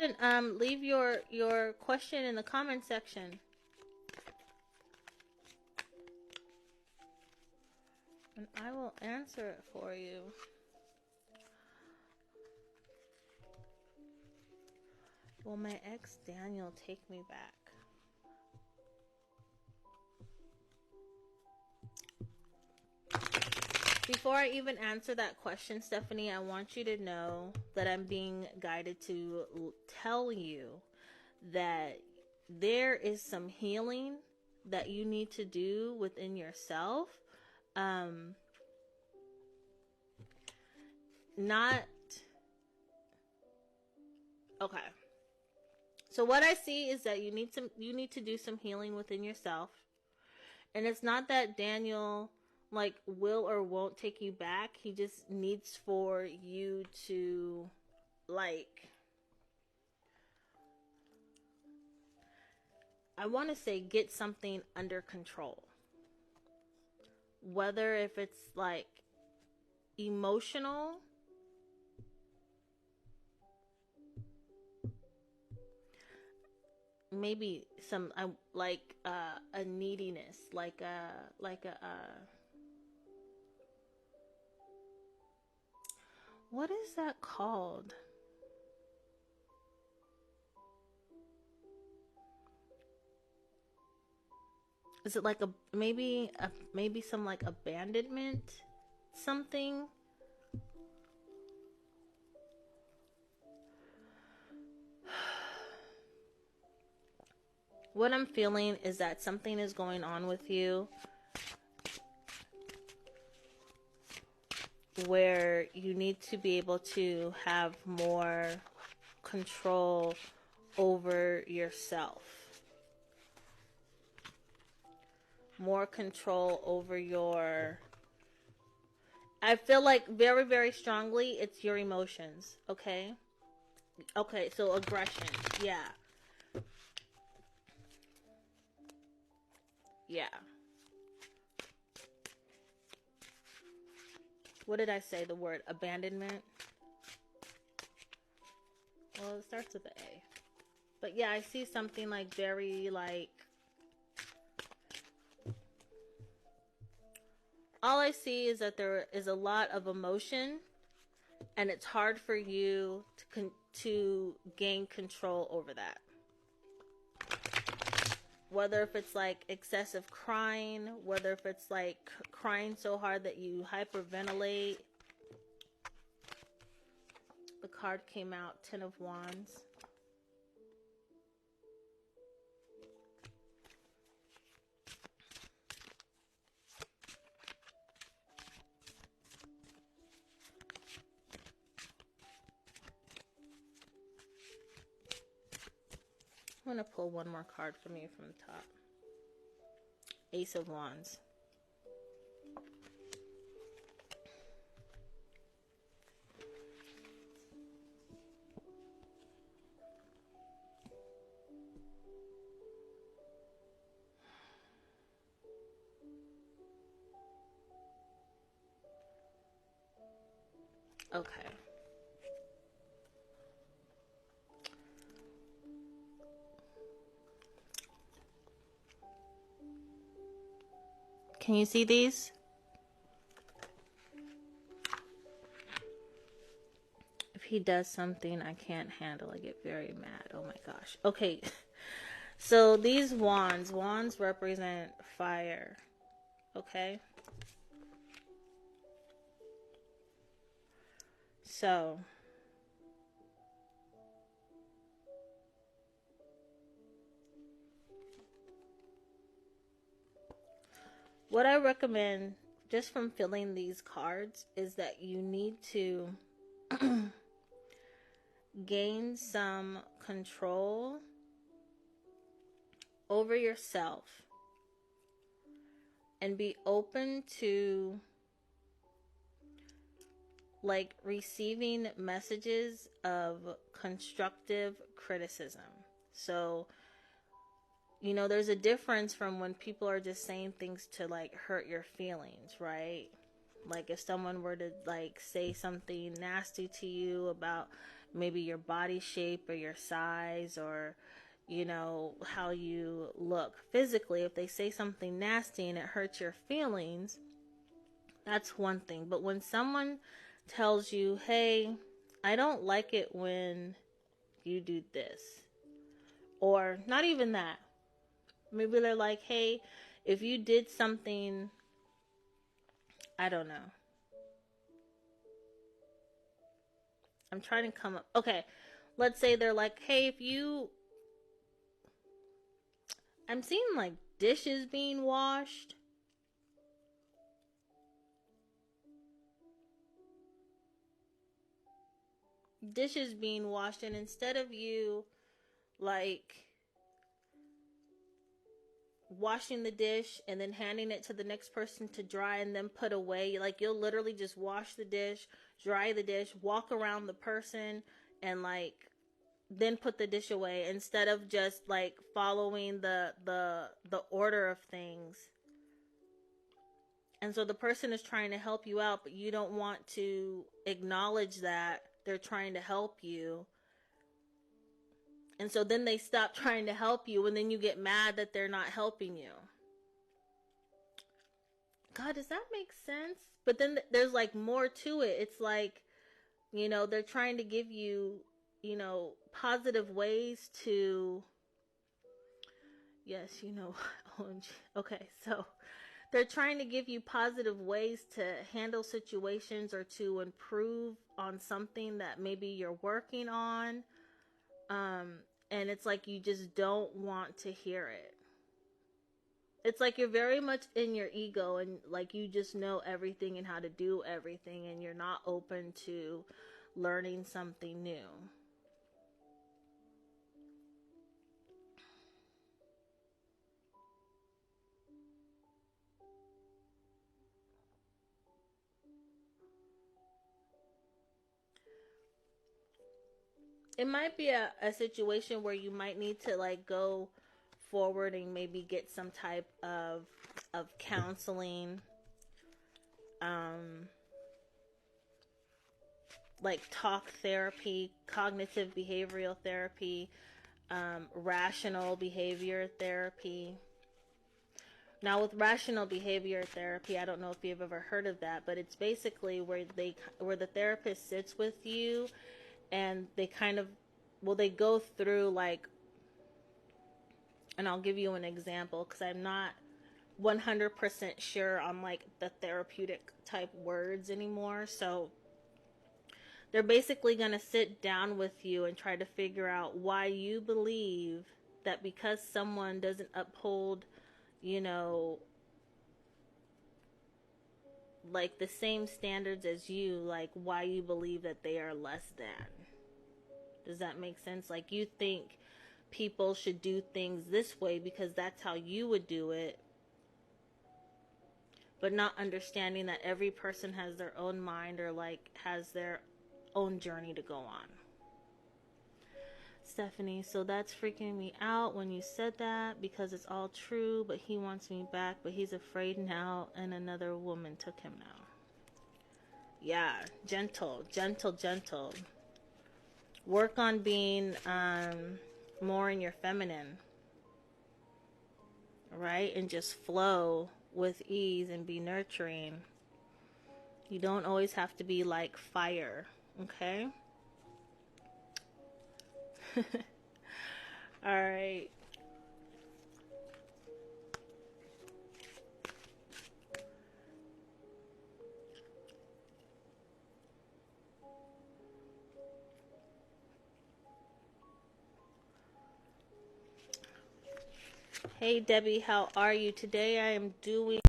ahead and leave your question in the comment section. And I will answer it for you. Will my ex Daniel take me back? Before I even answer that question, Stephanie, I want you to know that I'm being guided to tell you that there is some healing that you need to do within yourself. Not okay. So what I see is that you need to do some healing within yourself. And it's not that Daniel like will or won't take you back. He just needs for you to like, I want to say, get something under control. Whether if it's like emotional, maybe some like a neediness, like a what is that called? Is it like maybe some like abandonment, something? What I'm feeling is that something is going on with you where you need to be able to have more control over yourself. More control over your... I feel like very, very strongly it's your emotions, okay? Okay, so aggression, yeah. Yeah. What did I say? The word abandonment? Well, it starts with an A. But yeah, I see something like very like... All I see is that there is a lot of emotion, and it's hard for you to gain control over that. Whether if it's like excessive crying, whether if it's like crying so hard that you hyperventilate. The card came out, Ten of Wands. I'm going to pull one more card from you from the top. Ace of Wands. Okay. Can you see these? If he does something I can't handle, I get very mad. Oh my gosh. Okay. So these wands represent fire. Okay? So what I recommend, just from filling these cards, is that you need to gain some control over yourself and be open to like receiving messages of constructive criticism. So, you know, there's a difference from when people are just saying things to like hurt your feelings, right? Like if someone were to like say something nasty to you about, maybe your body shape or your size, or you know, how you look physically. If they say something nasty and it hurts your feelings, that's one thing. But when someone tells you, hey, I don't like it when you do this, or not even that, maybe they're like, hey, if you did something, I don't know, I'm trying to come up, okay, let's say they're like, hey, if you, I'm seeing like dishes being washed. Dishes being washed, and instead of you like washing the dish and then handing it to the next person to dry and then put away, like you'll literally just wash the dish, dry the dish, walk around the person, and like then put the dish away, instead of just like following the order of things. And so the person is trying to help you out, but you don't want to acknowledge that they're trying to help you. And so then they stop trying to help you, and then you get mad that they're not helping you. God, does that make sense? But then there's like more to it. It's like, you know, they're trying to give you, you know, positive ways to, yes, you know, OMG. Okay, so they're trying to give you positive ways to handle situations or to improve on something that maybe you're working on. And it's like you just don't want to hear it. It's like you're very much in your ego, and like you just know everything and how to do everything, and you're not open to learning something new. It might be a situation where you might need to like go forward and maybe get some type of counseling, um like talk therapy, cognitive behavioral therapy, rational behavior therapy. Now, with rational behavior therapy, I don't know if you've ever heard of that, but it's basically where the therapist sits with you, and they kind of, well, they go through like, and I'll give you an example because I'm not 100% sure on like the therapeutic type words anymore. So they're basically going to sit down with you and try to figure out why you believe that because someone doesn't uphold, you know, like the same standards as you, like why you believe that they are less than. Does that make sense? Like you think people should do things this way because that's how you would do it, but not understanding that every person has their own mind, or like has their own journey to go on. Stephanie, so that's freaking me out when you said that, because it's all true, but he wants me back, but he's afraid now, and another woman took him now. Yeah, gentle, gentle, gentle. Work on being more in your feminine, right? And just flow with ease and be nurturing. You don't always have to be like fire, okay? All right. Hey Debbie, how are you? Today I am doing